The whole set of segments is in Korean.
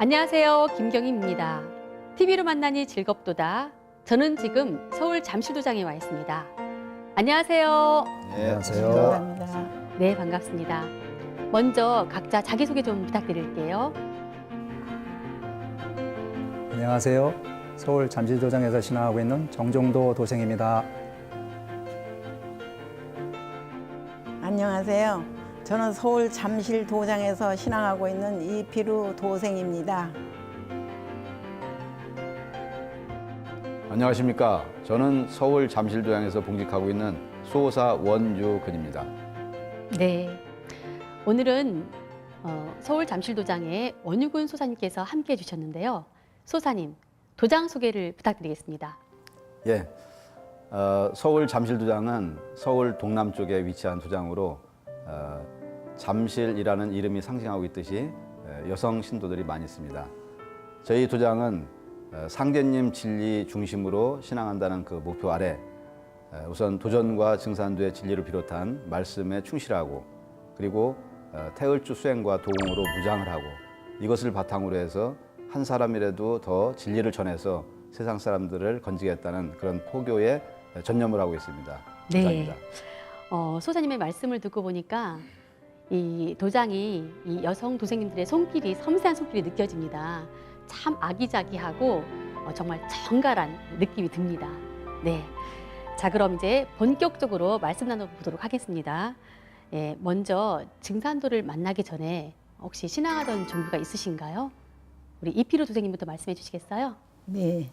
안녕하세요. 김경희입니다. TV로 만나니 즐겁도다. 저는 지금 서울 잠실도장에 와 있습니다. 안녕하세요. 네, 안녕하세요. 감사합니다. 네, 반갑습니다. 먼저 각자 자기소개 좀 부탁드릴게요. 안녕하세요. 서울 잠실도장에서 신앙하고 있는 정종도 도생입니다. 안녕하세요. 저는 서울 잠실 도장에서 신앙하고 있는 이피루 도생입니다. 안녕하십니까. 저는 서울 잠실도장에서 봉직하고 있는 수호사 원유근입니다. 네, 오늘은 서울 잠실도장에 원유근 소사님께서 함께해 주셨는데요. 소사님, 도장 소개를 부탁드리겠습니다. 예, 서울 잠실도장은 서울 동남쪽에 위치한 도장으로 잠실이라는 이름이 상징하고 있듯이 여성 신도들이 많이 있습니다. 저희 도장은 상제님 진리 중심으로 신앙한다는 그 목표 아래 우선 도전과 증산도의 진리를 비롯한 말씀에 충실하고 그리고 태을주 수행과 도공으로 무장을 하고 이것을 바탕으로 해서 한 사람이라도 더 진리를 전해서 세상 사람들을 건지겠다는 그런 포교에 전념을 하고 있습니다. 네. 감사합니다. 소사님의 말씀을 듣고 보니까 이 도장이 이 여성 도생님들의 손길이 섬세한 손길이 느껴집니다. 참 아기자기하고 정말 정갈한 느낌이 듭니다. 네. 자, 그럼 이제 본격적으로 말씀 나눠보도록 하겠습니다. 예, 먼저 증산도를 만나기 전에 혹시 신앙하던 종교가 있으신가요? 우리 이피루 도생님부터 말씀해 주시겠어요? 네.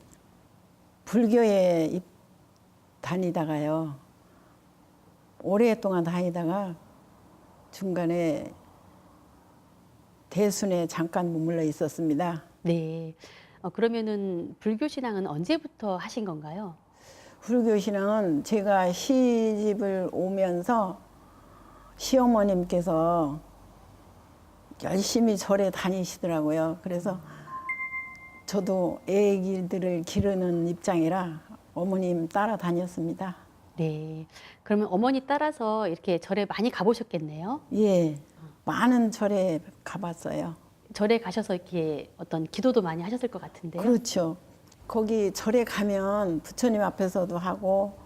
불교에 다니다가요. 오랫동안 다니다가 중간에 대순에 잠깐 머물러 있었습니다. 네. 그러면은 불교 신앙은 언제부터 하신 건가요? 불교 신앙은 제가 시집을 오면서 시어머님께서 열심히 절에 다니시더라고요. 그래서 저도 애기들을 기르는 입장이라 어머님 따라 다녔습니다. 네. 그러면 어머니 따라서 이렇게 절에 많이 가보셨겠네요? 예, 많은 절에 가봤어요. 절에 가셔서 이렇게 어떤 기도도 많이 하셨을 것 같은데요? 그렇죠. 거기 절에 가면 부처님 앞에서도 하고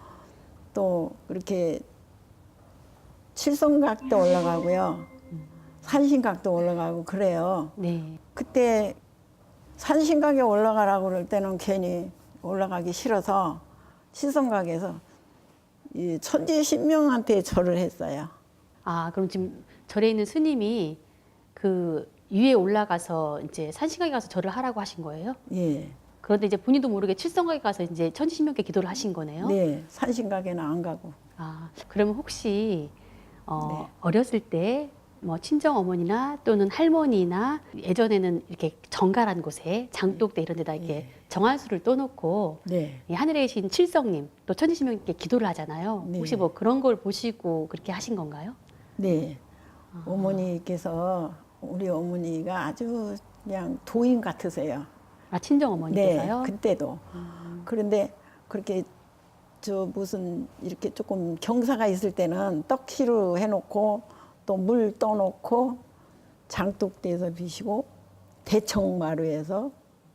또 그렇게 칠성각도 올라가고요. 산신각도 올라가고 그래요. 네. 그때 산신각에 올라가라고 그럴 때는 괜히 올라가기 싫어서 칠성각에서 이 천지신명한테 절을 했어요. 아, 그럼 지금 절에 있는 스님이 그 위에 올라가서 이제 산신각에 가서 절을 하라고 하신 거예요? 예. 그런데 이제 본인도 모르게 칠성각에 가서 이제 천지신명께 기도를 하신 거네요? 네, 산신각에는 안 가고. 아, 그러면 혹시 네. 어렸을 때 뭐 친정 어머니나 또는 할머니나 예전에는 이렇게 정갈한 곳에 장독대 이런 데다 이렇게 정한수를 떠놓고 네. 이 하늘에 계신 칠성님 또 천지신명께 기도를 하잖아요. 네. 혹시 뭐 그런 걸 보시고 그렇게 하신 건가요? 네. 어머니께서 우리 어머니가 아주 그냥 도인 같으세요. 아, 친정 어머니께서요? 네, 그때도. 그런데 그렇게 저 무슨 이렇게 조금 경사가 있을 때는 떡시루 해놓고 또 물 떠놓고 장독대에서 비시고 대청마루에서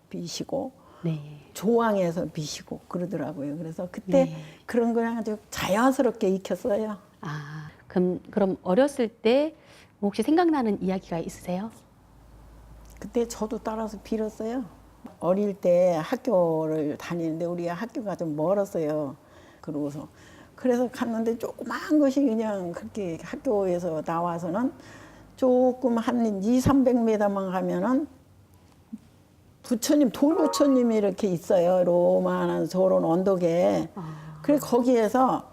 비시고 네. 조항에서 비시고 그러더라고요. 그래서 그때 네. 그런 걸 아주 자연스럽게 익혔어요. 아, 그럼 어렸을 때 혹시 생각나는 이야기가 있으세요? 그때 저도 따라서 빌었어요. 어릴 때 학교를 다니는데 우리 학교가 좀 멀었어요. 그러고서 그래서 갔는데 조그만 것이 그냥 그렇게 학교에서 나와서는 조금 한 2, 300m만 가면은 부처님, 돌부처님이 이렇게 있어요. 로만한 저런 언덕에. 그래서 거기에서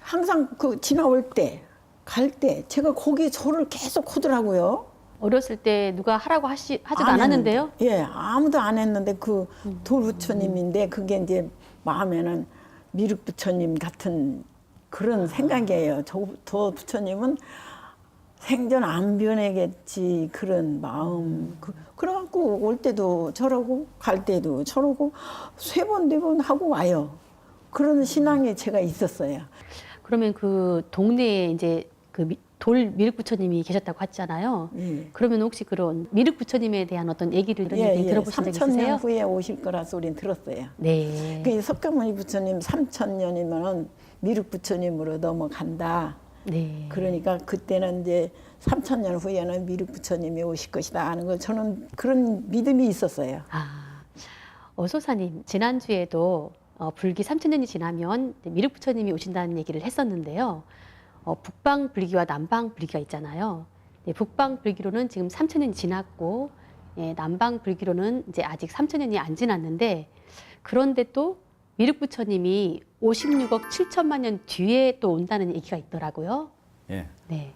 항상 그 지나올 때, 갈 때 제가 거기 절을 계속 하더라고요. 어렸을 때 누가 하라고 하지도 안 않았는데요? 했는데. 예, 아무도 안 했는데 그 돌부처님인데 그게 이제 마음에는 미륵부처님 같은 그런 생각이에요. 저 부처님은 생전 안 변하겠지 그런 마음. 그래갖고 올 때도 저러고 갈 때도 저러고 세 번, 네 번 하고 와요. 그런 신앙이 제가 있었어요. 그러면 그 동네에 이제 그 돌 미륵부처님이 계셨다고 하잖아요. 예. 그러면 혹시 그런 미륵부처님에 대한 어떤 얘기를 이런 얘기 들어보신 적 3,000년 있으세요? 후에 오실 거라 소리는 들었어요. 네. 그 석가모니 부처님 3,000년이면 미륵 부처님으로 넘어간다. 네. 그러니까 그때는 이제 3,000년 후에는 미륵 부처님이 오실 것이다 하는 걸 저는 그런 믿음이 있었어요. 어소사님, 지난주에도 불기 3,000년이 지나면 미륵 부처님이 오신다는 얘기를 했었는데요. 북방 불기와 남방 불기가 있잖아요. 네, 북방 불기로는 지금 3,000년이 지났고, 예, 남방 불기로는 이제 아직 3,000년이 안 지났는데, 그런데 또 미륵 부처님이 56억 7천만 년 뒤에 또 온다는 얘기가 있더라고요. 예. 네.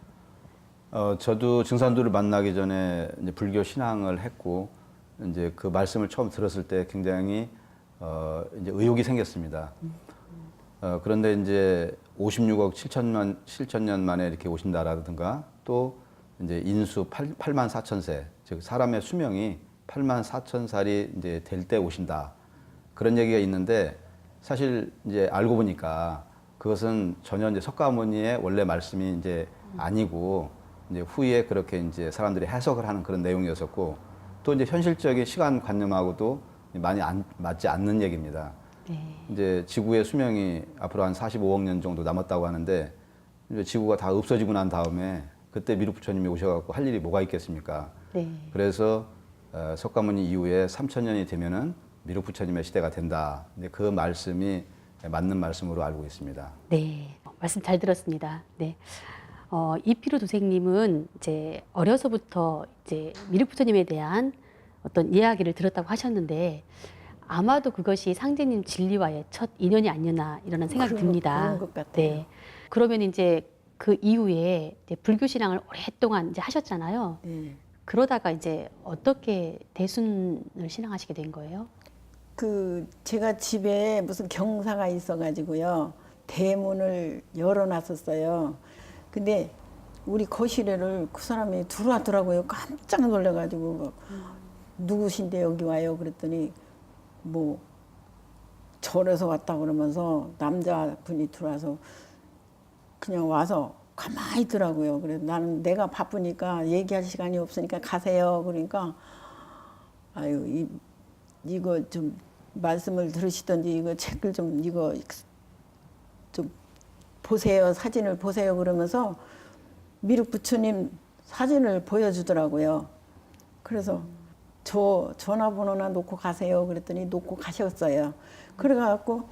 저도 증산도를 만나기 전에 이제 불교 신앙을 했고 이제 그 말씀을 처음 들었을 때 굉장히 이제 의욕이 생겼습니다. 그런데 이제 56억 7천 년 만에 이렇게 오신다라든가 또 이제 인수 8만 4천 세, 즉 사람의 수명이 8만 4천 살이 이제 될 때 오신다. 그런 얘기가 있는데 사실 이제 알고 보니까 그것은 전혀 이제 석가모니의 원래 말씀이 이제 아니고 이제 후에 그렇게 이제 사람들이 해석을 하는 그런 내용이었었고 또 이제 현실적인 시간 관념하고도 많이 맞지 않는 얘기입니다. 네. 이제 지구의 수명이 앞으로 한 45억 년 정도 남았다고 하는데 이제 지구가 다 없어지고 난 다음에 그때 미륵 부처님이 오셔갖고 할 일이 뭐가 있겠습니까? 네. 그래서 석가모니 이후에 3,000년이 되면은 미륵 부처님의 시대가 된다. 근데 그 말씀이 맞는 말씀으로 알고 있습니다. 네, 말씀 잘 들었습니다. 네. 이피루 도생님은 이제 어려서부터 이제 미륵 부처님에 대한 어떤 이야기를 들었다고 하셨는데 아마도 그것이 상제님 진리와의 첫 인연이 아니었나 이런 생각이 듭니다. 그런 것 같아요. 네. 그러면 이제 그 이후에 이제 불교 신앙을 오랫동안 이제 하셨잖아요. 네. 그러다가 이제 어떻게 대순을 신앙하시게 된 거예요? 제가 집에 무슨 경사가 있어가지고요. 대문을 열어놨었어요. 근데 우리 거실에를 그 사람이 들어왔더라고요. 깜짝 놀라가지고 누구신데 여기 와요? 그랬더니 뭐 절에서 왔다 그러면서 남자분이 들어와서 그냥 와서 가만히 있더라고요. 그래서 나는 내가 바쁘니까 얘기할 시간이 없으니까 가세요. 그러니까 아유 이거 좀 말씀을 들으시던지 이거 책을 좀 이거 좀 보세요. 사진을 보세요. 그러면서 미륵 부처님 사진을 보여주더라고요. 그래서 저 전화번호나 놓고 가세요. 그랬더니 놓고 가셨어요. 그래갖고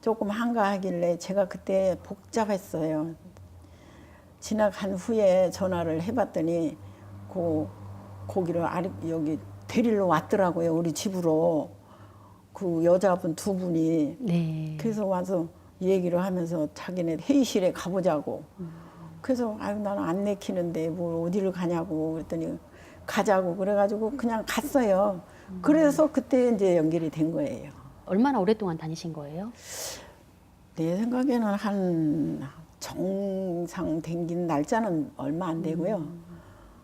조금 한가하길래 제가 그때 복잡했어요. 지나간 후에 전화를 해봤더니 거기를 여기 데리러 왔더라고요. 우리 집으로. 그 여자분 두 분이. 네. 그래서 와서 얘기를 하면서 자기네 회의실에 가보자고. 그래서 아유 나는 안 내키는데 뭘 어디를 가냐고 그랬더니 가자고 그래가지고 그냥 갔어요. 그래서 그때 이제 연결이 된 거예요. 얼마나 오랫동안 다니신 거예요? 내 생각에는 한 정상 댕긴 날짜는 얼마 안 되고요.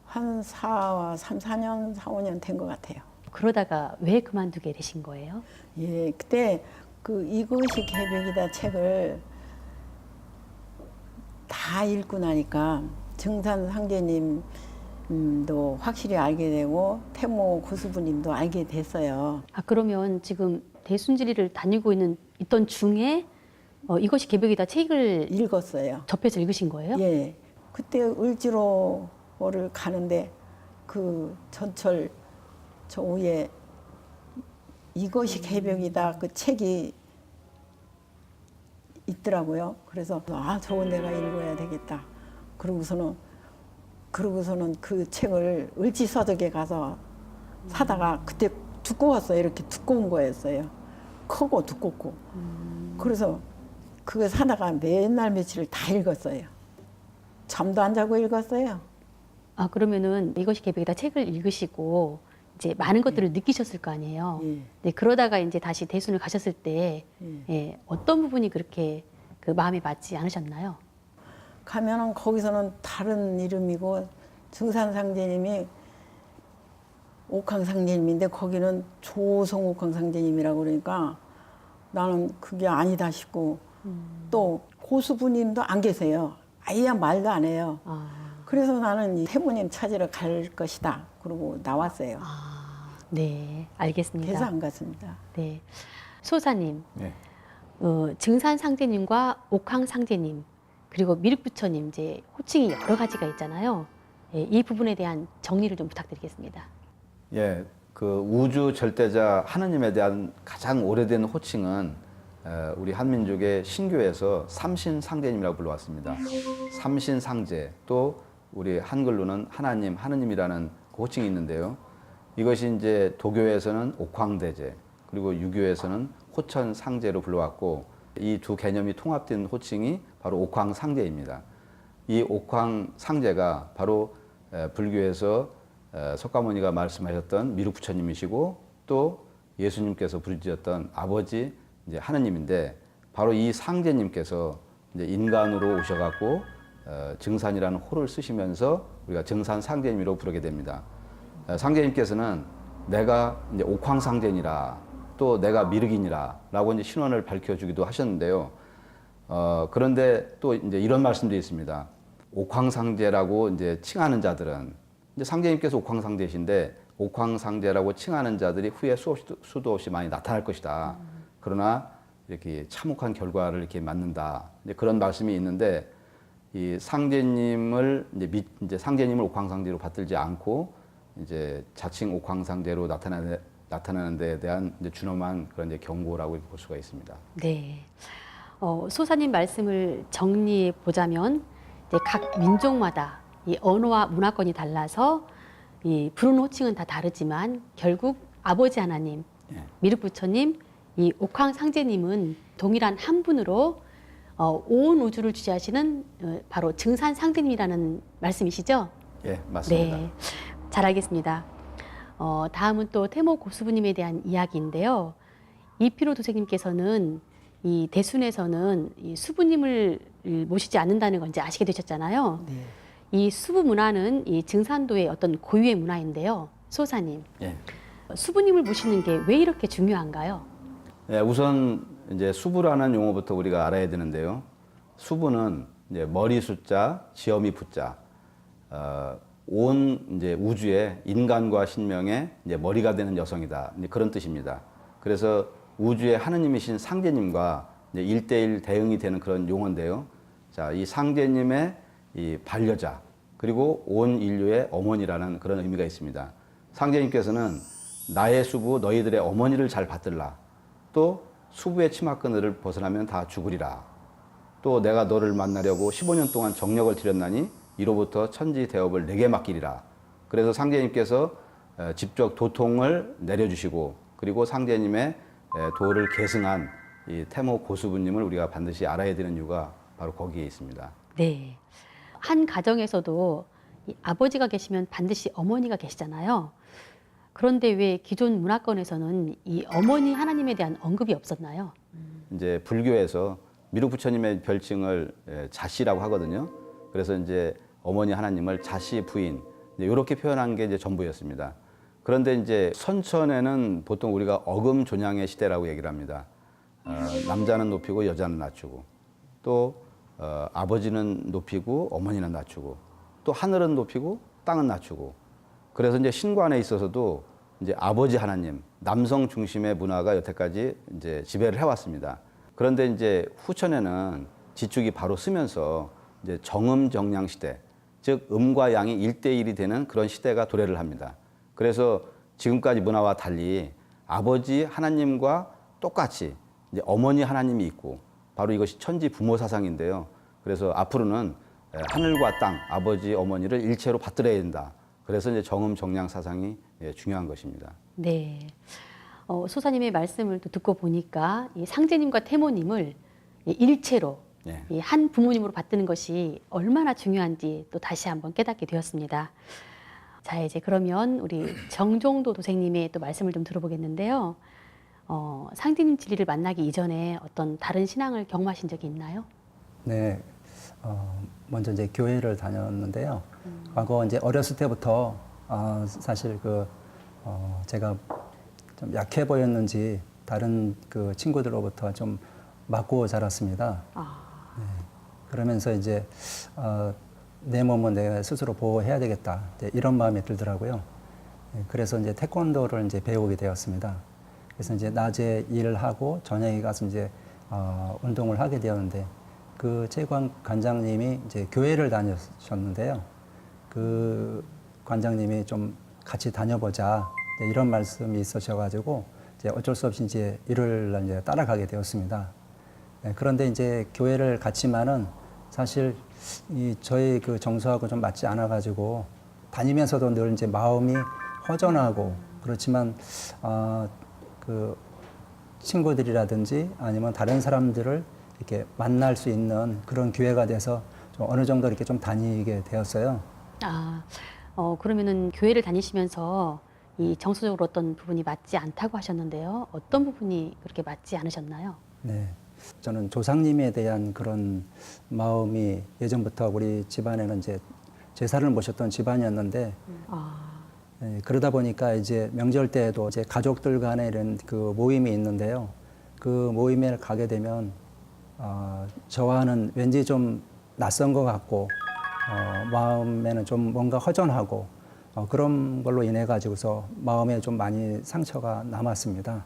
한 3, 4년, 4, 5년 된 것 같아요. 그러다가 왜 그만두게 되신 거예요? 예, 그때 이것이 개벽이다 책을 다 읽고 나니까 증산 상제님도 확실히 알게 되고 태모 고수부님도 알게 됐어요. 그러면 지금 대순지리를 다니고 있던 중에 이것이 개벽이다 책을 읽었어요. 접해서 읽으신 거예요? 예, 그때 을지로를 가는데 그 전철 저 위에 이것이 개벽이다 그 책이 있더라고요. 그래서 저건 내가 읽어야 되겠다. 그러고서는 그 책을 을지서적에 가서 사다가 그때 두꺼웠어요. 이렇게 두꺼운 거였어요. 크고 두껍고. 그래서 그거 사다가 맨날 며칠을 다 읽었어요. 잠도 안 자고 읽었어요. 그러면은 이것이 개벽이다 책을 읽으시고 이제 많은 것들을 느끼셨을 거 아니에요. 예. 네, 그러다가 이제 다시 대순을 가셨을 때 예, 어떤 부분이 그렇게 그 마음에 맞지 않으셨나요? 가면은 거기서는 다른 이름이고 증산상제님이 옥황상제님인데 거기는 조성옥황상제님이라고 그러니까 나는 그게 아니다 싶고 또 고수부님도 안 계세요. 아예 말도 안 해요. 아, 그래서 나는 이 태모님 찾으러 갈 것이다. 그러고 나왔어요. 네, 알겠습니다. 그래서 안 갔습니다. 네, 소사님, 네. 증산 상제님과 옥황 상제님 그리고 미륵부처님 이제 호칭이 여러 가지가 있잖아요. 예, 이 부분에 대한 정리를 좀 부탁드리겠습니다. 예, 그 우주 절대자 하느님에 대한 가장 오래된 호칭은 우리 한민족의 신교에서 삼신상제님이라고 불러왔습니다. 삼신상제, 또 우리 한글로는 하나님, 하느님이라는 그 호칭이 있는데요. 이것이 이제 도교에서는 옥황대제, 그리고 유교에서는 호천상제로 불러왔고, 이 두 개념이 통합된 호칭이 바로 옥황상제입니다. 이 옥황상제가 바로 불교에서 석가모니가 말씀하셨던 미륵부처님이시고, 또 예수님께서 부르짖었던 아버지 이제 하느님인데, 바로 이 상제님께서 이제 인간으로 오셔갖고 증산이라는 호를 쓰시면서 우리가 증산 상제님이라고 부르게 됩니다. 상제님께서는 내가 이제 옥황상제니라, 또 내가 미륵이니라라고 이제 신원을 밝혀주기도 하셨는데요. 그런데 또 이제 이런 말씀도 있습니다. 옥황상제라고 이제 칭하는 자들은, 이제 상제님께서 옥황상제이신데 옥황상제라고 칭하는 자들이 후에 수도 없이 많이 나타날 것이다. 그러나 이렇게 참혹한 결과를 이렇게 맞는다. 이제 그런 말씀이 있는데, 이 상제님을 이제 상제님을 옥황상제로 받들지 않고 이제 자칭 옥황상제로 나타나는 데에 대한 이제 준엄한 그런 이제 경고라고 볼 수가 있습니다. 네, 소사님 말씀을 정리해 보자면 이제 각 민족마다 이 언어와 문화권이 달라서 이 부르는 호칭은 다 다르지만 결국 아버지 하나님, 예. 미륵부처님, 이 옥황상제님은 동일한 한 분으로 온 우주를 주재하시는 바로 증산상제님이라는 말씀이시죠? 예, 맞습니다. 네, 잘 알겠습니다. 다음은 또 태모 고수부님에 대한 이야기인데요. 이피로 도생님께서는 이 대순에서는 이 수부님을 모시지 않는다는 건 이제 아시게 되셨잖아요. 네. 이 수부 문화는 이 증산도의 어떤 고유의 문화인데요. 소사님, 예. 수부님을 모시는 게 왜 이렇게 중요한가요? 예, 우선 이제 수부라는 용어부터 우리가 알아야 되는데요. 수부는 이제 머리 숫자, 지엄이 부자, 온 이제 우주의 인간과 신명의 이제 머리가 되는 여성이다. 이제 그런 뜻입니다. 그래서 우주의 하느님이신 상제님과 이제 1대1 대응이 되는 그런 용어인데요. 자, 이 상제님의 이 반려자, 그리고 온 인류의 어머니라는 그런 의미가 있습니다. 상제님께서는 나의 수부 너희들의 어머니를 잘 받들라. 또 수부의 치마끈을 벗어나면 다 죽으리라. 또 내가 너를 만나려고 15년 동안 정력을 들였나니 이로부터 천지 대업을 내게 맡기리라. 그래서 상제님께서 직접 도통을 내려주시고, 그리고 상제님의 도를 계승한 이 태모 고수부님을 우리가 반드시 알아야 되는 이유가 바로 거기에 있습니다. 네, 한 가정에서도 이 아버지가 계시면 반드시 어머니가 계시잖아요. 그런데 왜 기존 문화권에서는 이 어머니 하나님에 대한 언급이 없었나요? 이제 불교에서 미륵부처님의 별칭을 자씨라고 하거든요. 그래서 이제 어머니 하나님을 자씨 부인 이렇게 표현한 게 이제 전부였습니다. 그런데 이제 선천에는 보통 우리가 어금존양의 시대라고 얘기를 합니다. 남자는 높이고 여자는 낮추고, 또 아버지는 높이고 어머니는 낮추고, 또 하늘은 높이고 땅은 낮추고. 그래서 이제 신관에 있어서도 이제 아버지 하나님, 남성 중심의 문화가 여태까지 이제 지배를 해왔습니다. 그런데 이제 후천에는 지축이 바로 쓰면서 이제 정음정양 시대, 즉 음과 양이 1대1이 되는 그런 시대가 도래를 합니다. 그래서 지금까지 문화와 달리 아버지 하나님과 똑같이 이제 어머니 하나님이 있고, 바로 이것이 천지 부모 사상인데요. 그래서 앞으로는 하늘과 땅, 아버지, 어머니를 일체로 받들어야 된다. 그래서 이제 정음정양 사상이 중요한 것입니다. 네, 소사님의 말씀을 또 듣고 보니까 이 상제님과 태모님을 일체로 예. 이 한 부모님으로 받드는 것이 얼마나 중요한지 또 다시 한번 깨닫게 되었습니다. 자, 이제 그러면 우리 정종도 도생님의 또 말씀을 좀 들어보겠는데요. 상제님 진리를 만나기 이전에 어떤 다른 신앙을 경험하신 적이 있나요? 네, 먼저 이제 교회를 다녔는데요. 과거 이제 어렸을 때부터 사실 제가 좀 약해 보였는지 다른 그 친구들로부터 좀 맞고 자랐습니다. 네. 그러면서 이제 내 몸은 내가 스스로 보호해야 되겠다. 이제 이런 마음이 들더라고요. 그래서 이제 태권도를 이제 배우게 되었습니다. 그래서 이제 낮에 일을 하고 저녁에 가서 이제 운동을 하게 되었는데 그 최관 관장님이 이제 교회를 다녔었는데요. 그 관장님이 좀 같이 다녀보자 이런 말씀이 있으셔가지고 이제 어쩔 수 없이 이제 일요일 날 이제 따라가게 되었습니다. 그런데 이제 교회를 갔지만은 사실 저희 그 정서하고 좀 맞지 않아가지고 다니면서도 늘 이제 마음이 허전하고 그렇지만 그 친구들이라든지 아니면 다른 사람들을 이렇게 만날 수 있는 그런 기회가 돼서 좀 어느 정도 이렇게 좀 다니게 되었어요. 그러면은 교회를 다니시면서 이 정서적으로 어떤 부분이 맞지 않다고 하셨는데요. 어떤 부분이 그렇게 맞지 않으셨나요? 네. 저는 조상님에 대한 그런 마음이 예전부터 우리 집안에는 이제 제사를 모셨던 집안이었는데 그러다 보니까 이제 명절 때에도 이제 가족들 간에 이런 그 모임이 있는데요. 그 모임에 가게 되면 저와는 왠지 좀 낯선 것 같고 마음에는 좀 뭔가 허전하고 그런 걸로 인해 가지고서 마음에 좀 많이 상처가 남았습니다.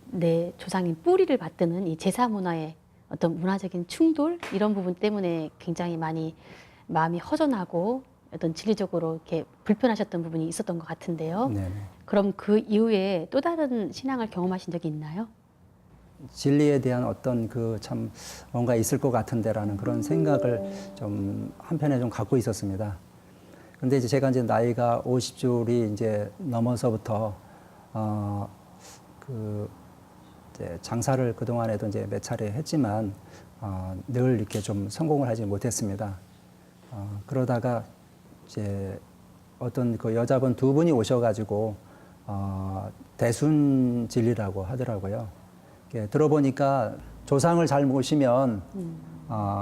네, 조상님 뿌리를 받드는 이 제사 문화의 어떤 문화적인 충돌 이런 부분 때문에 굉장히 많이 마음이 허전하고 어떤 진리적으로 이렇게 불편하셨던 부분이 있었던 것 같은데요. 네네. 그럼 그 이후에 또 다른 신앙을 경험하신 적이 있나요? 진리에 대한 어떤 그 참 뭔가 있을 것 같은데라는 그런 생각을 좀 한편에 좀 갖고 있었습니다. 근데 이제 제가 이제 나이가 50줄이 이제 넘어서부터 그 이제 장사를 그동안에도 이제 몇 차례 했지만 늘 이렇게 좀 성공을 하지 못했습니다. 그러다가 이제 어떤 그 여자분 두 분이 오셔가지고 대순 진리라고 하더라고요. 들어보니까 조상을 잘 모시면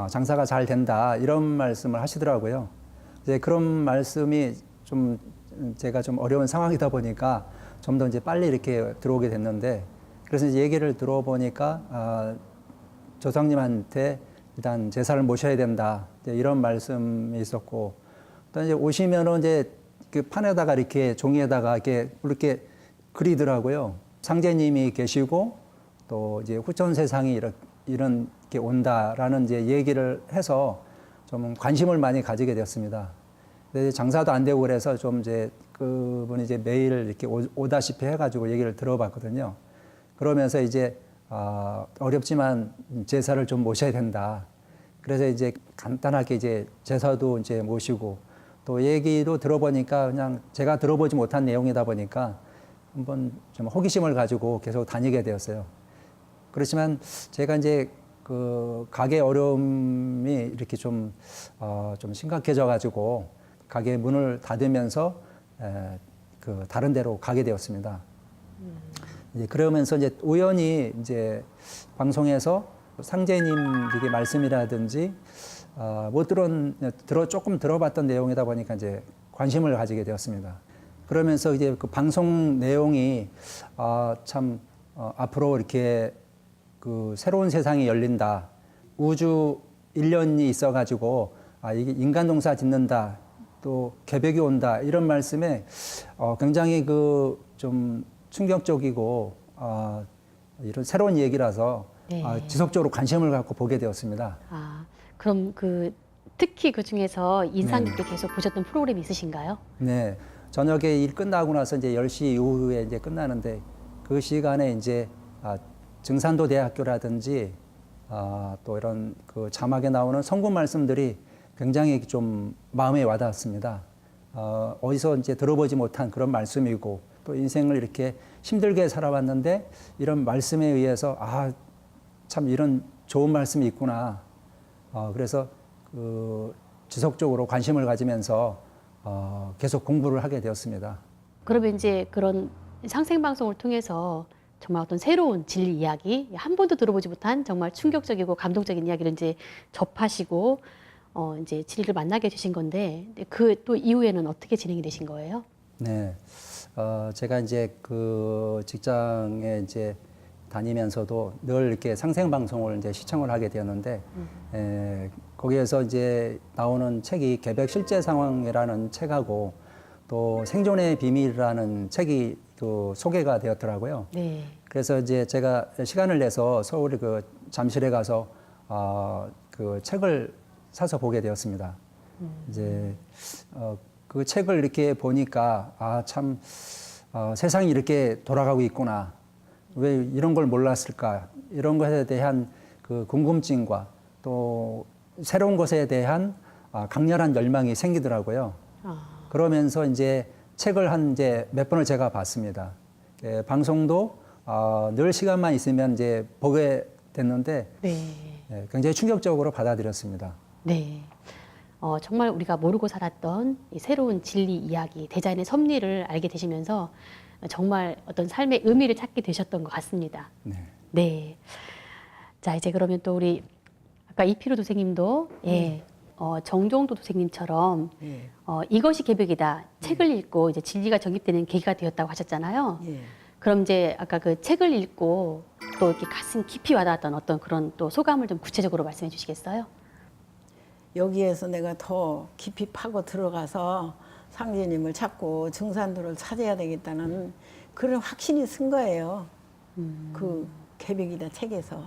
장사가 잘 된다 이런 말씀을 하시더라고요. 이제 그런 말씀이 좀 제가 좀 어려운 상황이다 보니까 좀 더 이제 빨리 이렇게 들어오게 됐는데 그래서 이제 얘기를 들어보니까 조상님한테 일단 제사를 모셔야 된다 이런 말씀이 있었고 또 이제 오시면은 이제 그 판에다가 이렇게 종이에다가 이렇게 그리더라고요. 상제님이 계시고 또 이제 후천 세상이 이렇게 온다라는 이제 얘기를 해서 좀 관심을 많이 가지게 되었습니다. 근데 장사도 안 되고 그래서 좀 이제 그분이 이제 매일 이렇게 오다시피 해가지고 얘기를 들어봤거든요. 그러면서 이제 어렵지만 제사를 좀 모셔야 된다. 그래서 이제 간단하게 이제 제사도 이제 모시고 또 얘기도 들어보니까 그냥 제가 들어보지 못한 내용이다 보니까 한번 좀 호기심을 가지고 계속 다니게 되었어요. 그렇지만 제가 이제 그 가게 어려움이 이렇게 좀 심각해져 가지고 가게 문을 닫으면서 그 다른 데로 가게 되었습니다. 이제 그러면서 이제 우연히 이제 방송에서 상제님 이게 말씀이라든지 조금 들어봤던 내용이다 보니까 이제 관심을 가지게 되었습니다. 그러면서 이제 그 방송 내용이 앞으로 이렇게 그 새로운 세상이 열린다. 우주 1년이 있어가지고 이게 인간 농사 짓는다. 또 개벽이 온다. 이런 말씀에 굉장히 그 좀 충격적이고 이런 새로운 얘기라서 네. 지속적으로 관심을 갖고 보게 되었습니다. 그럼 특히 그 중에서 인상 깊게 계속 보셨던 프로그램이 있으신가요? 네. 저녁에 일 끝나고 나서 이제 10시 이후에 이제 끝나는데 그 시간에 이제 증산도 대학교라든지 또 이런 그 자막에 나오는 성구 말씀들이 굉장히 좀 마음에 와닿았습니다. 어디서 이제 들어보지 못한 그런 말씀이고 또 인생을 이렇게 힘들게 살아왔는데 이런 말씀에 의해서 참 이런 좋은 말씀이 있구나. 그래서 지속적으로 관심을 가지면서 계속 공부를 하게 되었습니다. 그러면 이제 그런 상생방송을 통해서 정말 어떤 새로운 진리 이야기, 한 번도 들어보지 못한 정말 충격적이고 감동적인 이야기를 이제 접하시고 이제 진리를 만나게 되신 건데 그 또 이후에는 어떻게 진행이 되신 거예요? 네, 제가 이제 그 직장에 이제 다니면서도 늘 이렇게 상생방송을 이제 시청을 하게 되었는데 거기에서 이제 나오는 책이 개벽 실제 상황이라는 책하고 또 생존의 비밀이라는 책이 그 소개가 되었더라고요. 네. 그래서 이제 제가 시간을 내서 서울 그 잠실에 가서 그 책을 사서 보게 되었습니다. 이제 그 책을 이렇게 보니까 참 세상이 이렇게 돌아가고 있구나. 왜 이런 걸 몰랐을까? 이런 것에 대한 그 궁금증과 또 새로운 것에 대한 강렬한 열망이 생기더라고요. 그러면서 이제 책을 이제 몇 번을 제가 봤습니다. 방송도 늘 시간만 있으면 이제 보게 됐는데 네. 굉장히 충격적으로 받아들였습니다. 네. 정말 우리가 모르고 살았던 이 새로운 진리 이야기, 대자연의 섭리를 알게 되시면서 정말 어떤 삶의 의미를 찾게 되셨던 것 같습니다. 네. 네. 자, 이제 그러면 또 우리 아까 이피로 도생님도 정종도 도생님처럼 예. 이것이 개벽이다. 책을 읽고 이제 진리가 정립되는 계기가 되었다고 하셨잖아요. 예. 그럼 이제 아까 그 책을 읽고 또 이렇게 가슴 깊이 와닿았던 어떤 그런 또 소감을 좀 구체적으로 말씀해 주시겠어요? 여기에서 내가 더 깊이 파고 들어가서 상제님을 찾고 증산도를 찾아야 되겠다는 그런 확신이 쓴 거예요. 그 개벽이다 책에서.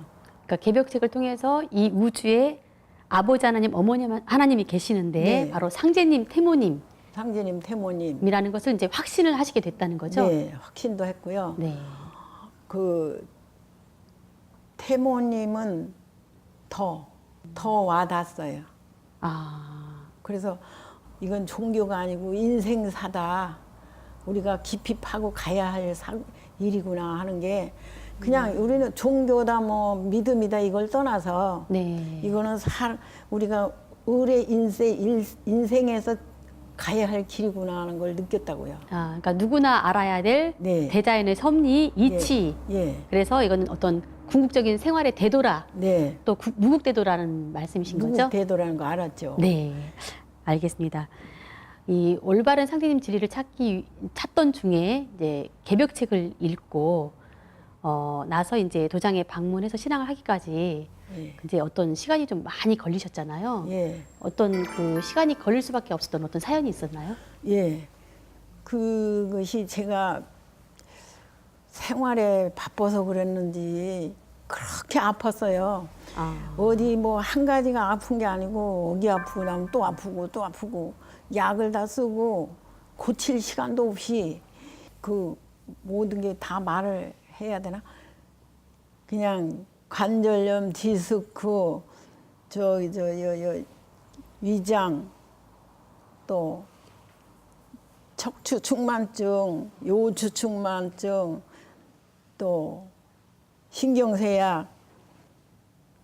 그러니까 개벽책을 통해서 이 우주에 아버지 하나님, 어머니 하나님이 계시는데 네. 바로 상제님, 태모님이라는 상제님, 태모님. 것을 이제 확신을 하시게 됐다는 거죠. 네, 확신도 했고요. 네. 그 태모님은 더 와닿았어요. 그래서 이건 종교가 아니고 인생사다. 우리가 깊이 파고 가야 할 일이구나 하는 게 그냥 우리는 종교다 뭐 믿음이다 이걸 떠나서 네. 이거는 우리가 의뢰 인생에서 가야 할 길이구나 하는 걸 느꼈다고요. 그러니까 누구나 알아야 될 네. 대자연의 섭리, 이치. 예. 그래서 이거는 어떤 궁극적인 생활의 대도라, 네. 또 무국대도라는 말씀이신 거죠? 무국대도라는 거 알았죠. 네, 알겠습니다. 이 올바른 상제님 진리를 찾던 중에 이제 개벽책을 읽고 나서 이제 도장에 방문해서 신앙을 하기까지 예. 이제 어떤 시간이 좀 많이 걸리셨잖아요. 예. 어떤 그 시간이 걸릴 수밖에 없었던 어떤 사연이 있었나요? 예. 그것이 제가 생활에 바빠서 그랬는지 그렇게 아팠어요. 어디 뭐 한 가지가 아픈 게 아니고 여기 아프고 나면 또 아프고 또 아프고 약을 다 쓰고 고칠 시간도 없이 그 모든 게 다 말을 해야 되나? 그냥 관절염, 디스크, 위장, 또 척추 충만증, 요추 충만증, 또 신경쇠약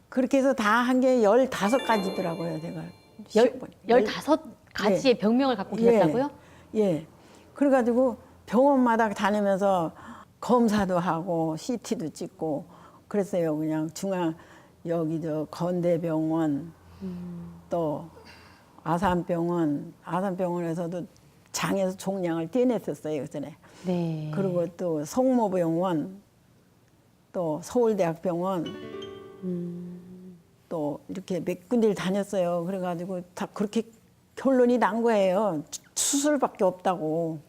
그렇게 해서 다 한 게 15가지더라고요, 제가. 15가지의 병명을 갖고 계셨다고요? 예. 그래가지고 병원마다 다니면서 검사도 하고 CT도 찍고 그랬어요. 그냥 여기 건대병원 또 아산병원에서도 장에서 종양을 떼냈었어요, 그 전에. 네. 그리고 또 성모병원 또 서울대학병원 또 이렇게 몇 군데를 다녔어요. 그래가지고 다 그렇게 결론이 난 거예요. 수술밖에 없다고.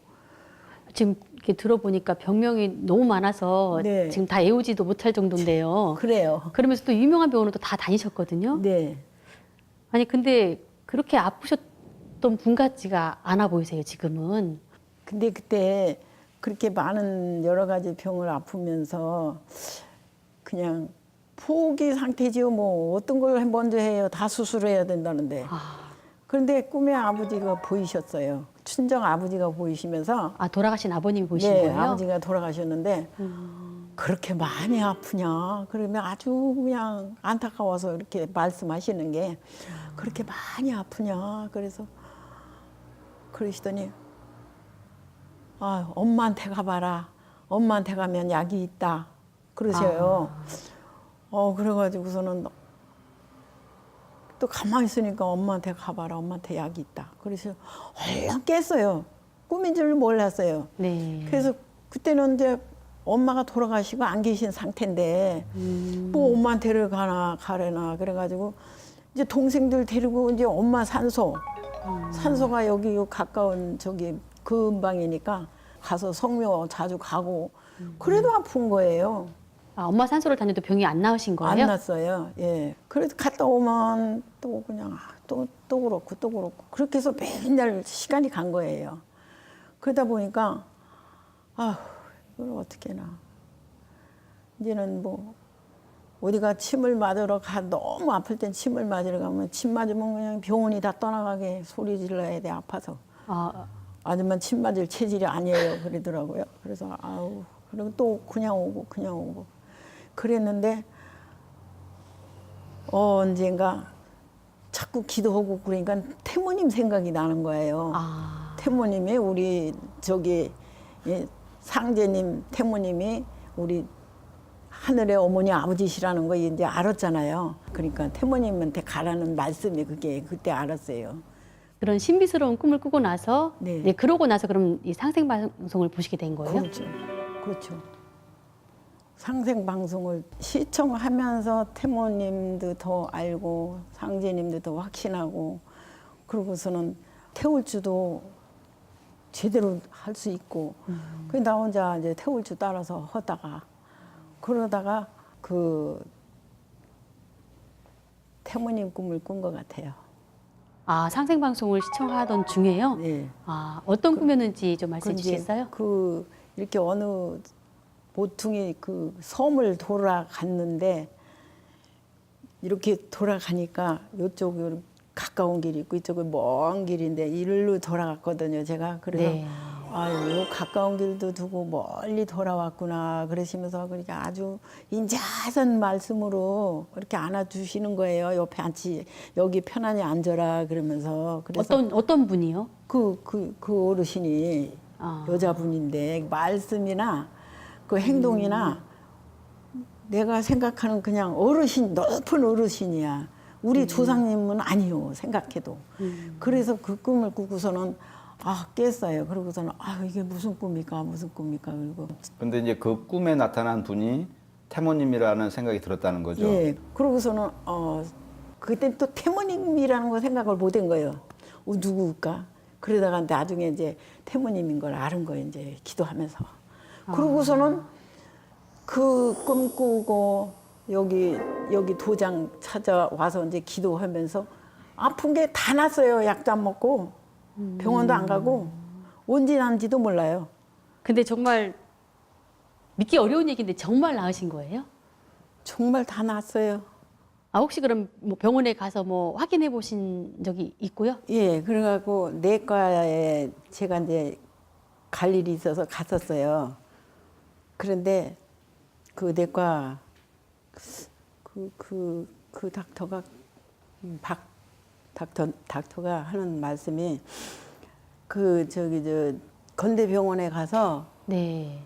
지금 이렇게 들어보니까 병명이 너무 많아서 네. 지금 다 외우지도 못할 정도인데요. 그래요. 그러면서 또 유명한 병원은 또 다 다니셨거든요. 네. 아니 근데 그렇게 아프셨던 분 같지가 않아 보이세요 지금은. 근데 그때 그렇게 많은 여러 가지 병을 아프면서 그냥 포기 상태지요. 뭐 어떤 걸 먼저 해요. 다 수술해야 된다는데. 그런데 꿈에 아버지가 보이셨어요. 친정 아버지가 보이시면서 돌아가신 아버님이 보이신 네, 거예요? 아버지가 돌아가셨는데 그렇게 많이 아프냐? 그러면 아주 그냥 안타까워서 이렇게 말씀하시는 게 그렇게 많이 아프냐? 그래서 그러시더니 엄마한테 가봐라. 엄마한테 가면 약이 있다. 그러셔요. 그래가지고서는 또 가만히 있으니까 엄마한테 가봐라. 엄마한테 약이 있다. 그래서 얼른 깼어요. 꿈인 줄 몰랐어요. 네. 그래서 그때는 이제 엄마가 돌아가시고 안 계신 상태인데 뭐 엄마한테를 가래나 그래가지고 이제 동생들 데리고 이제 엄마 산소가 여기 가까운 저기 근방이니까 가서 성묘 자주 가고 그래도 아픈 거예요. 아, 엄마 산소를 다녀도 병이 안 나으신 안 거예요? 났어요. 예. 그래도 갔다 오면 또 그냥 또 그렇고 그렇게 해서 맨날 시간이 간 거예요. 그러다 보니까 아, 이걸 어떻게 해나. 이제는 뭐 어디가 침을 맞으러 너무 아플 땐 침을 맞으러 가면 침 맞으면 그냥 병원이 다 떠나가게 소리 질러야 돼 아파서. 아, 아줌마 침 맞을 체질이 아니에요 그러더라고요. 그래서 아우 그리고 또 그냥 오고 그랬는데 언젠가 자꾸 기도하고 그러니까 태모님 생각이 나는 거예요. 아. 태모님이 우리 저기 상제님 태모님이 우리 하늘의 어머니 아버지시라는 거 이제 알았잖아요. 그러니까 태모님한테 가라는 말씀이 그게 그때 알았어요. 그런 신비스러운 꿈을 꾸고 나서 네. 네, 그러고 나서 그럼 이 상생방송을 보시게 된 거예요? 그렇죠. 상생방송을 시청하면서 태모님도 더 알고 상제님도 더 확신하고 그러고서는 태울주도 제대로 할 수 있고 그 나 혼자 이제 태울주 따라서 하다가 그러다가 그 태모님 꿈을 꾼 것 같아요. 아, 상생방송을 시청하던 중에요? 네. 아, 어떤 꿈이었는지 좀 말씀해 주시겠어요? 그 이렇게 어느 모퉁이 그 섬을 돌아갔는데 이렇게 돌아가니까 이쪽으로 가까운 길이 있고 이쪽은 먼 길인데 이리로 돌아갔거든요. 제가 그래서 네. 아유 가까운 길도 두고 멀리 돌아왔구나 그러시면서 그러니까 아주 인자한 말씀으로 이렇게 안아주시는 거예요. 옆에 앉지 여기 편안히 앉아라 그러면서 그래서 어떤 분이요? 그 어르신이 아. 여자분인데 말씀이나 그 행동이나 내가 생각하는 그냥 어르신 높은 어르신이야. 우리 조상님은 아니요 생각해도. 그래서 그 꿈을 꾸고서는 아 깼어요. 그러고서는 아 이게 무슨 꿈일까 그리고 근데 이제 그 꿈에 나타난 분이 태모님이라는 생각이 들었다는 거죠. 예 그러고서는 그때 또 태모님이라는 거 생각을 못 한 거예요. 누구일까? 그러다가 나중에 이제 태모님인 걸 아는 거예요. 이제 기도하면서. 그러고서는 그 꿈 꾸고 여기 도장 찾아와서 이제 기도하면서 아픈 게 다 났어요. 약도 안 먹고 병원도 안 가고 언제 난지도 몰라요. 근데 정말 믿기 어려운 얘기인데 정말 나으신 거예요? 정말 다 났어요. 아, 혹시 그럼 뭐 병원에 가서 뭐 확인해 보신 적이 있고요? 예, 그래갖고 내과에 제가 이제 갈 일이 있어서 갔었어요. 그런데 그 내과 그 닥터가 닥터가 하는 말씀이 저 건대병원에 가서 네.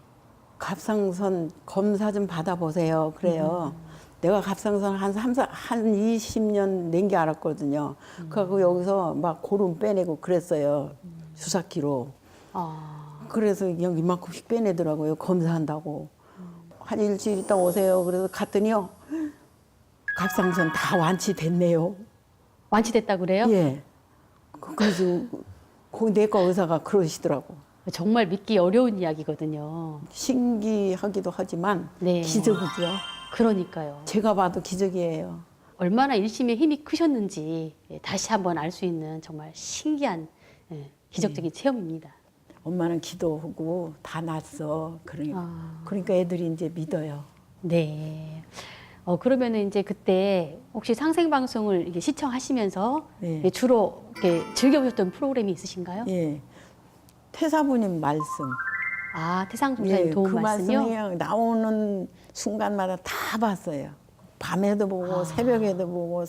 갑상선 검사 좀 받아보세요. 그래요. 내가 갑상선 한 20년 낸 게 알았거든요. 그래갖고 여기서 막 고름 빼내고 그랬어요. 주사기로. 아, 그래서 그냥 이만큼씩 빼내더라고요. 검사한다고. 한 일주일 있다 오세요. 그래서 갔더니요. 갑상선 다 완치됐네요. 완치됐다 그래요? 예. 그래서 그 내과 의사가 그러시더라고. 정말 믿기 어려운 이야기거든요. 신기하기도 하지만 네. 기적이죠. 그러니까요. 제가 봐도 기적이에요. 얼마나 일심의 힘이 크셨는지 다시 한번 알 수 있는 정말 신기한 기적적인 체험입니다. 엄마는 기도하고 다 났어. 그러니까 애들이 이제 믿어요. 네. 그러면은 이제 그때 혹시 상생방송을 이렇게 시청하시면서 네. 주로 이렇게 즐겨보셨던 프로그램이 있으신가요? 예. 태사부님 말씀. 아, 태상 종사님 예, 도움 그 말씀이요? 말씀이 나오는 순간마다 다 봤어요. 밤에도 보고 새벽에도 보고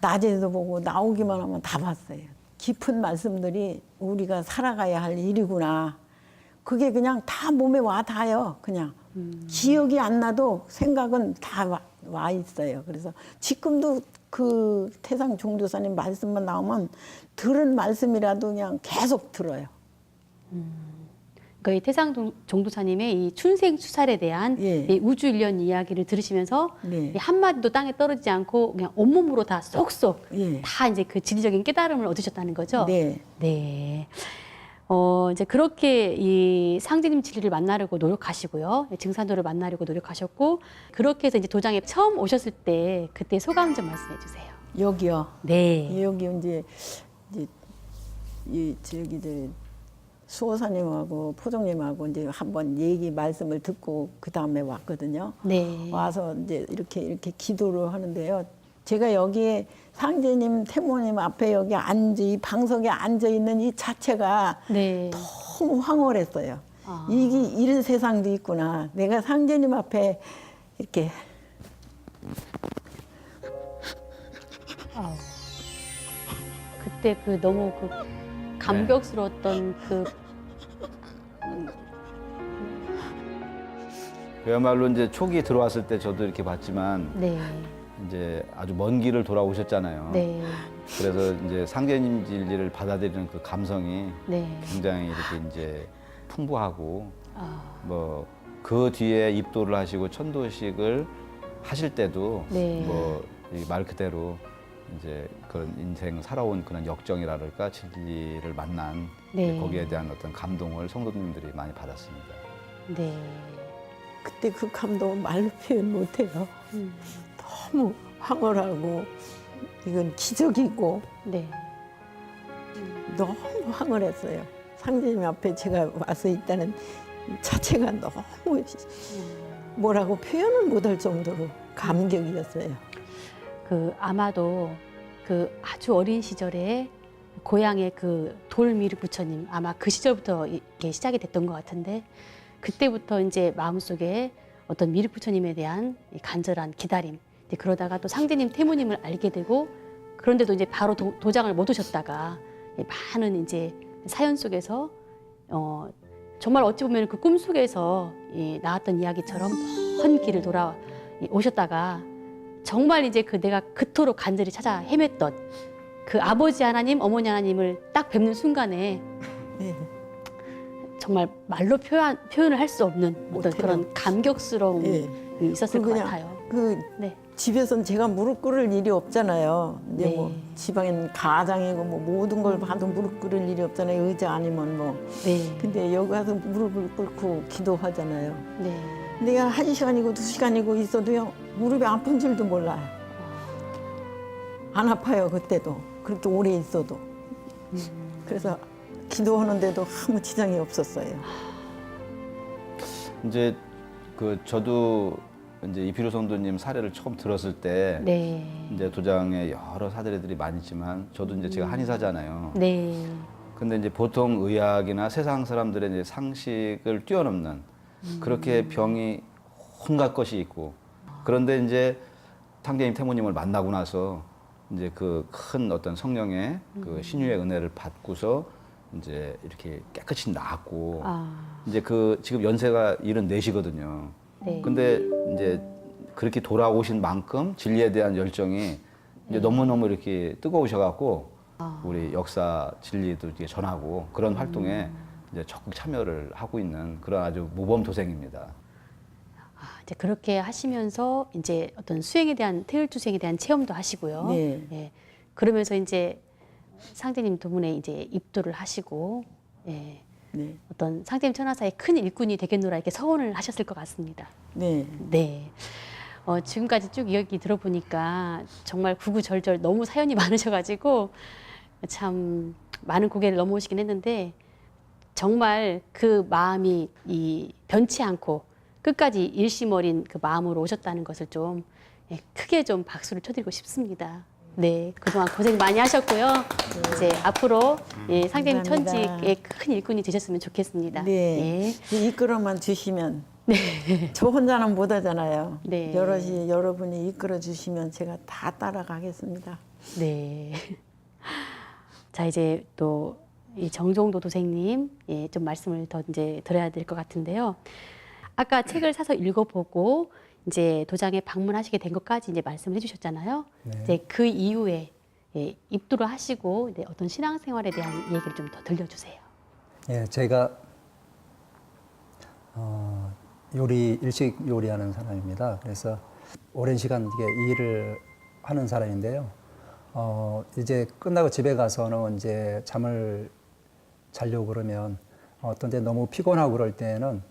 낮에도 보고 나오기만 하면 다 봤어요. 깊은 말씀들이 우리가 살아가야 할 일이구나. 그게 그냥 다 몸에 와 닿아요. 그냥 기억이 안 나도 생각은 다 와 있어요. 그래서 지금도 그 태상 종교사님 말씀만 나오면 들은 말씀이라도 그냥 계속 들어요. 거의 태상 종도사님의 이 춘생 수살에 대한 예. 이 우주 일련 이야기를 들으시면서 네. 이 한마디도 땅에 떨어지지 않고 그냥 온몸으로 다 쏙쏙 예. 다 이제 그 진리적인 깨달음을 얻으셨다는 거죠. 네. 네. 이제 그렇게 이 상제님 진리를 만나려고 노력하시고요. 증산도를 만나려고 노력하셨고, 그렇게 해서 이제 도장에 처음 오셨을 때 그때 소감 좀 말씀해 주세요. 여기요. 네. 여기 이제 이 저기들 수호사님하고 포종님하고 이제 한번 얘기 말씀을 듣고 그 다음에 왔거든요. 네. 와서 이제 이렇게 기도를 하는데요. 제가 여기에 상제님, 태모님 앞에 여기 이 방석에 앉아 있는 이 자체가 네. 너무 황홀했어요. 아. 이게 이런 세상도 있구나. 내가 상제님 앞에 이렇게 아우. 그때 그 너무 그 감격스러웠던 그 그야말로 이제 초기 들어왔을 때 저도 이렇게 봤지만 네. 이제 아주 먼 길을 돌아오셨잖아요. 네. 그래서 이제 상제님 진리를 받아들이는 그 감성이 네. 굉장히 이렇게 이제 풍부하고 아. 뭐 그 뒤에 입도를 하시고 천도식을 하실 때도 네. 뭐 말 그대로 이제 그런 인생 살아온 그런 역정이랄까 진리를 만난 네. 거기에 대한 어떤 감동을 성도님들이 많이 받았습니다. 네. 그때 그 감동 말로 표현 못해요. 너무 황홀하고 이건 기적이고 네. 너무 황홀했어요. 상제님 앞에 제가 와서 있다는 자체가 너무 뭐라고 표현을 못할 정도로 감격이었어요. 그 아마도 그 아주 어린 시절에 고향의 그 돌미륵 부처님 아마 그 시절부터 이게 시작이 됐던 것 같은데 그때부터 이제 마음속에 어떤 미륵 부처님에 대한 이 간절한 기다림 이제 그러다가 또 상제님 태모님을 알게 되고 그런데도 이제 바로 도장을 못 오셨다가 많은 이제 사연 속에서 정말 어찌 보면 그 꿈속에서 나왔던 이야기처럼 먼 길을 돌아 오셨다가 정말 이제 그 내가 그토록 간절히 찾아 헤맸던 그 아버지 하나님, 어머니 하나님을 딱 뵙는 순간에 네. 정말 말로 표현을 할 수 없는 어떤 못해요. 그런 감격스러움이 예. 있었을 것 그냥 같아요. 그 네. 집에선 제가 무릎 꿇을 일이 없잖아요. 이제 네. 뭐 지방엔 가장이고 뭐 모든 걸 봐도 무릎 꿇을 일이 없잖아요. 의자 아니면 뭐. 네. 근데 여기 와서 무릎을 꿇고 기도하잖아요. 네. 내가 1시간이고 2시간이고 있어도요. 무릎이 아픈 줄도 몰라요. 안 아파요. 그때도. 그렇게 오래 있어도. 그래서 기도하는데도 아무 지장이 없었어요. 이제 그 저도 이제 이필호 성도님 사례를 처음 들었을 때 네. 이제 도장에 여러 사례들이 많이 있지만 저도 이제 제가 한의사잖아요. 네. 근데 이제 보통 의학이나 세상 사람들의 이제 상식을 뛰어넘는 그렇게 병이 온갖 것이 있고 그런데 이제 상제님 태모님을 만나고 나서 이제 그 큰 어떤 성령의 그 신유의 은혜를 받고서 이제 이렇게 깨끗이 나았고 이제 그 지금 연세가 74시거든요. 네. 근데 이제 그렇게 돌아오신 만큼 진리에 대한 열정이 이제 너무너무 이렇게 뜨거우셔갖고 우리 역사 진리도 이제 전하고 그런 활동에 이제 적극 참여를 하고 있는 그런 아주 모범 도생입니다. 이제 그렇게 하시면서 이제 어떤 수행에 대한 태율주 수행에 대한 체험도 하시고요. 네. 예. 그러면서 이제 상제님 두 분의 이제 입도를 하시고 예. 네. 어떤 상제님 천하사의 큰 일꾼이 되겠노라 이렇게 서원을 하셨을 것 같습니다. 네. 네. 지금까지 쭉 이야기 들어보니까 정말 구구절절 너무 사연이 많으셔가지고 참 많은 고개를 넘어오시긴 했는데 정말 그 마음이 변치 않고 끝까지 일심 어린 그 마음으로 오셨다는 것을 좀 크게 좀 박수를 쳐드리고 싶습니다. 네, 그동안 고생 많이 하셨고요. 이제 앞으로 상제님 감사합니다. 천직의 큰 일꾼이 되셨으면 좋겠습니다. 네. 이끌어만 주시면 저 혼자는 못 하잖아요. 네. 여럿이 여러분이 이끌어 주시면 제가 다 따라가겠습니다. 네. 자 이제 또 이 정종도 도생님 좀 말씀을 더 이제 드려야 될 것 같은데요. 아까 책을 사서 읽어보고 이제 도장에 방문하시게 된 것까지 이제 말씀을 해주셨잖아요. 네. 이제 그 이후에 입도를 하시고 어떤 신앙생활에 대한 얘기를 좀 더 들려주세요. 예, 제가 일식 요리하는 사람입니다. 그래서 오랜 시간 이게 일을 하는 사람인데요. 이제 끝나고 집에 가서는 이제 잠을 자려고 그러면 어떤 때 너무 피곤하고 그럴 때는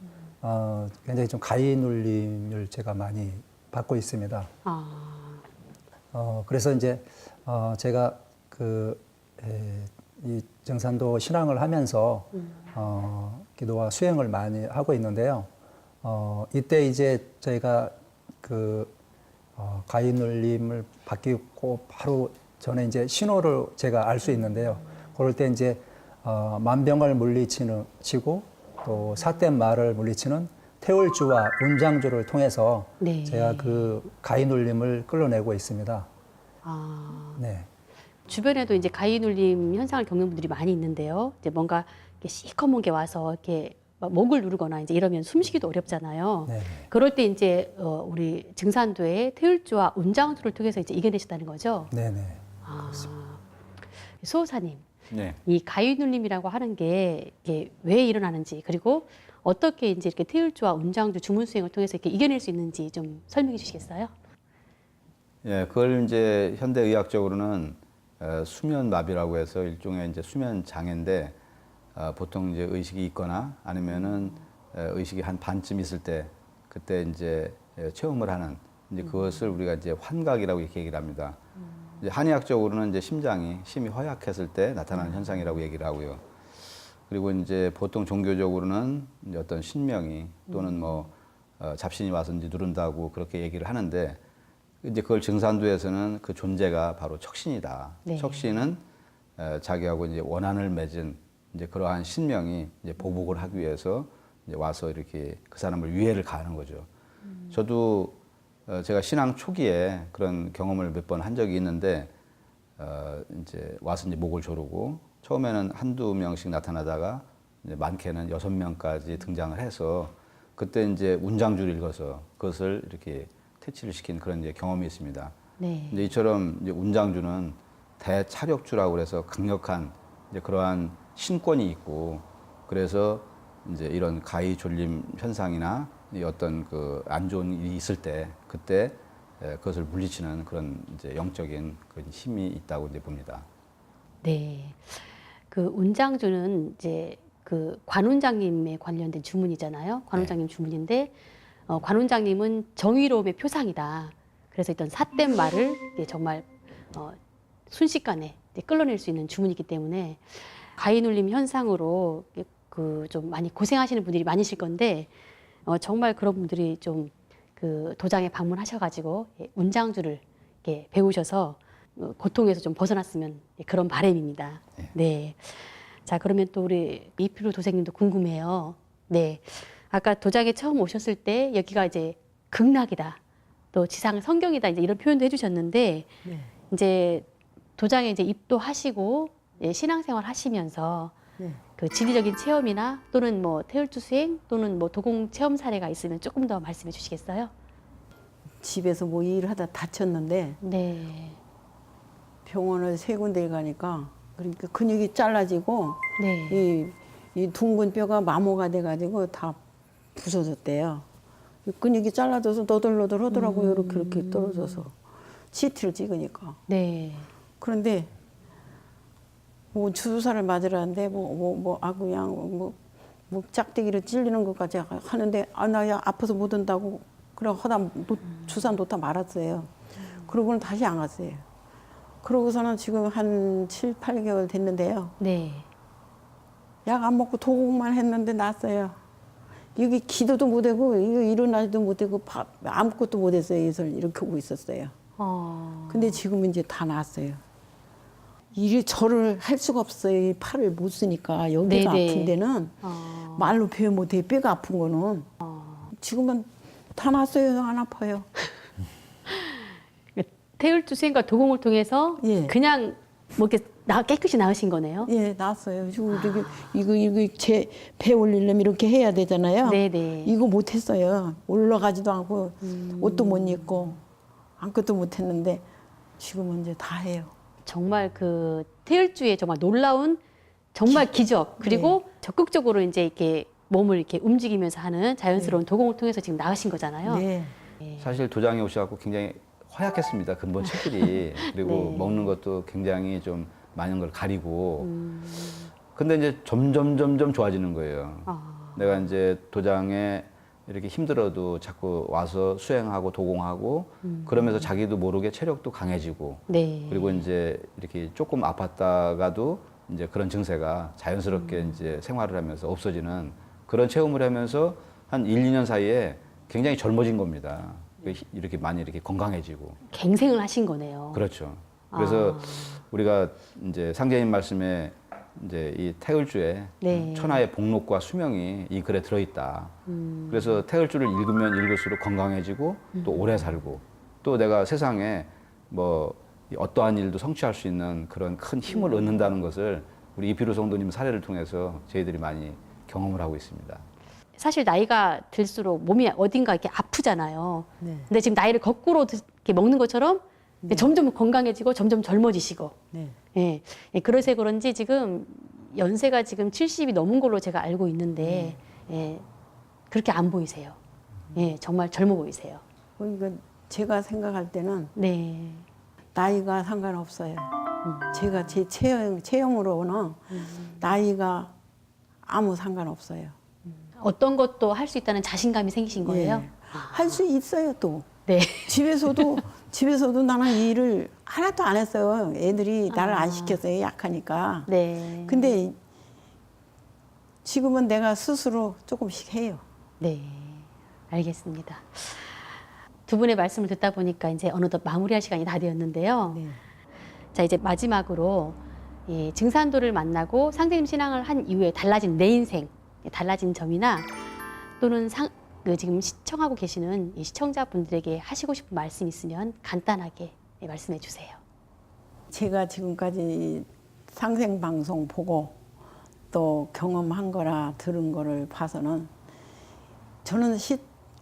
굉장히 좀 가위 눌림을 제가 많이 받고 있습니다. 그래서 이제 제가 이 정산도 신앙을 하면서 기도와 수행을 많이 하고 있는데요. 이때 이제 저희가 가위 눌림을 받고 바로 전에 이제 신호를 제가 알 수 있는데요. 그럴 때 이제 만병을 물리치고 또 삿된 말을 물리치는 태울주와 운장주를 통해서 네. 제가 그 가위 눌림을 끌어내고 있습니다. 네. 주변에도 이제 가위 눌림 현상을 겪는 분들이 많이 있는데요. 이제 뭔가 이렇게 시커먼 게 와서 이렇게 막 목을 누르거나 이제 이러면 숨쉬기도 어렵잖아요. 네. 그럴 때 이제 우리 증산도의 태울주와 운장주를 통해서 이제 이겨내시다는 거죠. 네네. 수호사님, 네. 이 가위 눌림이라고 하는 게 이게 왜 일어나는지 그리고 어떻게 이제 이렇게 태울주와 운장주 주문 수행을 통해서 이렇게 이겨낼 수 있는지 좀 설명해 주시겠어요? 예, 그걸 이제 현대 의학적으로는 수면 마비라고 해서 일종의 이제 수면 장애인데 보통 이제 의식이 있거나 아니면은 의식이 한 반쯤 있을 때 그때 이제 체험을 하는 이제 그것을 우리가 이제 환각이라고 이렇게 얘기를 합니다. 이제 한의학적으로는 이제 심이 허약했을 때 나타나는 현상이라고 얘기를 하고요. 그리고 이제 보통 종교적으로는 이제 어떤 신명이 또는 뭐 잡신이 와서 이제 누른다고 그렇게 얘기를 하는데 이제 그걸 증산도에서는 그 존재가 바로 척신이다. 네. 척신은 자기하고 이제 원한을 맺은 이제 그러한 신명이 이제 보복을 하기 위해서 이제 와서 이렇게 그 사람을 위해를 가하는 거죠. 저도 제가 신앙 초기에 그런 경험을 몇 번 한 적이 있는데 이제 와서 이제 목을 조르고 처음에는 한두 명씩 나타나다가 이제 많게는 6명까지 등장을 해서 그때 이제 운장주를 읽어서 그것을 이렇게 퇴치를 시킨 그런 이제 경험이 있습니다. 네. 이제 이처럼 이제 운장주는 대차력주라고 그래서 강력한 이제 그러한 신권이 있고 그래서 이제 이런 가위 졸림 현상이나 이 어떤 그 안 좋은 일이 있을 때 그때 그것을 물리치는 그런 이제 영적인 그런 힘이 있다고 이제 봅니다. 네. 그 운장주는 이제 그 관운장님에 관련된 주문이잖아요. 관운장님 주문인데 관운장님은 정의로움의 표상이다. 그래서 일단 삿된 말을 이게 정말 순식간에 이제 끌어낼 수 있는 주문이기 때문에 가위 눌림 현상으로 그 좀 많이 고생하시는 분들이 많으실 건데 정말 그런 분들이 좀 그 도장에 방문하셔가지고 운장주를 이렇게 배우셔서 고통에서 좀 벗어났으면 그런 바람입니다. 네. 네. 자, 그러면 또 우리 이필우 도생님도 궁금해요. 네. 아까 도장에 처음 오셨을 때 여기가 이제 극락이다. 또 지상 성경이다. 이제 이런 표현도 해주셨는데 네. 이제 도장에 이제 입도하시고 신앙생활 하시면서 네. 그 진리적인 체험이나 또는 뭐 태울주 수행 또는 뭐 도공 체험 사례가 있으면 조금 더 말씀해 주시겠어요? 집에서 뭐 일을 하다 다쳤는데 네. 병원을 3군데 가니까 그러니까 근육이 잘라지고 네. 이 둥근 뼈가 마모가 돼가지고 다 부서졌대요. 이 근육이 잘라져서 너덜너덜 하더라고요. 이렇게 떨어져서 CT를 찍으니까. 네. 그런데 뭐 주사를 맞으라는데 아구양 뭐 짝대기를 찔리는 것까지 하는데 나야 아파서 못 온다고 그래 하다 주사 놓다 말았어요. 그러고는 다시 안 갔어요. 그러고서는 지금 한 7, 8개월 됐는데요. 네. 약 안 먹고 도공만 했는데 났어요. 여기 기도도 못하고 이거 일어나지도 못하고 아무것도 못했어요. 이렇게 하고 있었어요. 근데 지금 이제 다 났어요. 일이 절을 할 수가 없어요. 이 팔을 못 쓰니까 여기가 네네. 아픈 데는 말로 표현 못해. 뼈가 아픈 거는 지금은 다 났어요. 안 아파요. 태울주 수행과 도공을 통해서 예. 그냥 뭐 이렇게 깨끗이 나으신 거네요. 예, 났어요. 지금 이거 제 배 올리려면 이렇게 해야 되잖아요. 네네. 이거 못했어요. 올라가지도 않고 옷도 못 입고 아무것도 못했는데 지금은 이제 다 해요. 정말 그 태울주의 정말 놀라운 정말 기적 그리고 적극적으로 이제 이렇게 몸을 이렇게 움직이면서 하는 자연스러운 도공을 통해서 지금 나으신 거잖아요. 네. 사실 도장에 오셔갖고 굉장히 허약했습니다. 근본 체질이. 그리고 네. 먹는 것도 굉장히 좀 많은 걸 가리고. 근데 이제 점점 좋아지는 거예요. 내가 이제 도장에 이렇게 힘들어도 자꾸 와서 수행하고 도공하고 그러면서 자기도 모르게 체력도 강해지고 네. 그리고 이제 이렇게 조금 아팠다가도 이제 그런 증세가 자연스럽게 이제 생활을 하면서 없어지는 그런 체험을 하면서 한 1, 2년 사이에 굉장히 젊어진 겁니다. 이렇게 많이 이렇게 건강해지고. 갱생을 하신 거네요. 그렇죠. 그래서 우리가 이제 상제님 말씀에 이제 이 태을주에 네. 천하의 복록과 수명이 이 글에 들어있다. 그래서 태을주를 읽으면 읽을수록 건강해지고 또 오래 살고 또 내가 세상에 뭐 어떠한 일도 성취할 수 있는 그런 큰 힘을 얻는다는 것을 우리 이피루 성도님 사례를 통해서 저희들이 많이 경험을 하고 있습니다. 사실 나이가 들수록 몸이 어딘가 이렇게 아프잖아요. 네. 근데 지금 나이를 거꾸로 이렇게 먹는 것처럼 점점 건강해지고 점점 젊어지시고. 네. 예. 예, 그래서 그런지 지금 연세가 지금 70이 넘은 걸로 제가 알고 있는데 예, 그렇게 안 보이세요. 예, 정말 젊어 보이세요. 그러니까 제가 생각할 때는 네. 나이가 상관없어요. 제가 제 체형으로는 나이가 아무 상관없어요. 어떤 것도 할 수 있다는 자신감이 생기신 거예요? 예. 할 수 있어요 또. 네. 집에서도 나는 일을 하나도 안 했어요. 애들이 나를 안 시켰어요. 약하니까. 네. 근데 지금은 내가 스스로 조금씩 해요. 네. 알겠습니다. 두 분의 말씀을 듣다 보니까 이제 어느덧 마무리할 시간이 다 되었는데요. 네. 자, 이제 마지막으로 이 증산도를 만나고 상제님 신앙을 한 이후에 달라진 내 인생, 달라진 점이나 또는 지금 시청하고 계시는 이 시청자분들에게 하시고 싶은 말씀 있으면 간단하게 말씀해 주세요. 제가 지금까지 상생 방송 보고 또 경험한 거라 들은 거를 봐서는 저는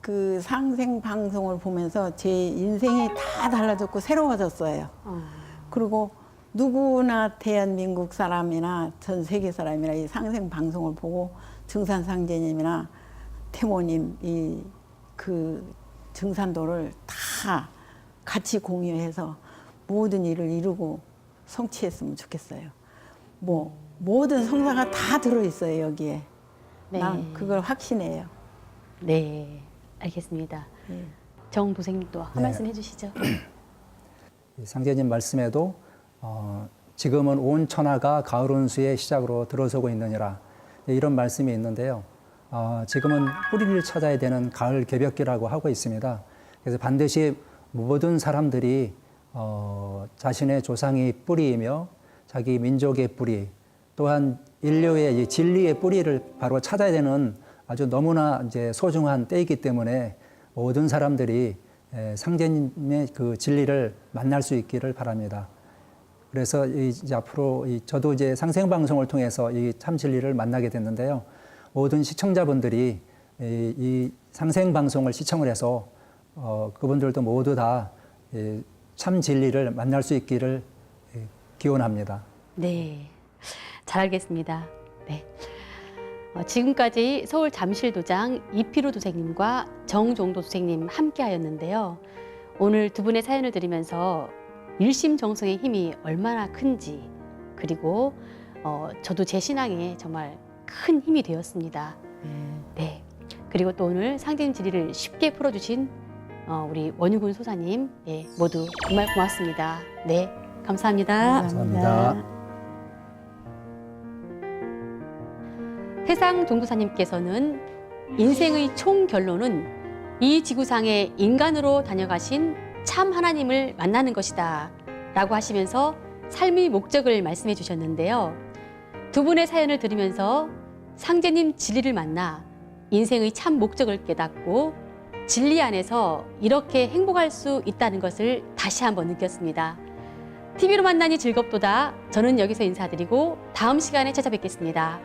그 상생 방송을 보면서 제 인생이 다 달라졌고 새로워졌어요. 그리고 누구나 대한민국 사람이나 전 세계 사람이나 이 상생 방송을 보고 증산상제님이나 태모님 그 증산도를 다 같이 공유해서 모든 일을 이루고 성취했으면 좋겠어요. 뭐 모든 성사가 다 들어있어요 여기에. 네. 난 그걸 확신해요. 네, 알겠습니다. 예. 정 도생님도 한 네. 말씀 해주시죠. 이 상제님 말씀에도 지금은 온 천하가 가을 온수의 시작으로 들어서고 있느니라 이런 말씀이 있는데요. 지금은 뿌리를 찾아야 되는 가을 개벽기라고 하고 있습니다. 그래서 반드시 모든 사람들이 자신의 조상의 뿌리이며 자기 민족의 뿌리 또한 인류의 이 진리의 뿌리를 바로 찾아야 되는 아주 너무나 이제 소중한 때이기 때문에 모든 사람들이 상제님의 그 진리를 만날 수 있기를 바랍니다. 그래서 이제 앞으로 저도 이제 상생 방송을 통해서 이 참 진리를 만나게 됐는데요. 모든 시청자분들이 이 상생 방송을 시청을 해서 그분들도 모두 다 참 진리를 만날 수 있기를 기원합니다. 네, 잘 알겠습니다. 네. 지금까지 서울 잠실도장 이피루 도생님과 정종도 도생님 함께하였는데요. 오늘 두 분의 사연을 들으면서 일심정성의 힘이 얼마나 큰지 그리고 저도 제 신앙에 정말 큰 힘이 되었습니다. 네. 그리고 또 오늘 상제님 진리를 쉽게 풀어주신 우리 원유군 소사님 모두 정말 고맙습니다. 네, 감사합니다. 감사합니다. 태상 종도사님께서는 인생의 총 결론은 이 지구상에 인간으로 다녀가신 참 하나님을 만나는 것이다 라고 하시면서 삶의 목적을 말씀해 주셨는데요. 두 분의 사연을 들으면서 상제님 진리를 만나 인생의 참 목적을 깨닫고 진리 안에서 이렇게 행복할 수 있다는 것을 다시 한번 느꼈습니다. TV로 만나니 즐겁도다. 저는 여기서 인사드리고 다음 시간에 찾아뵙겠습니다.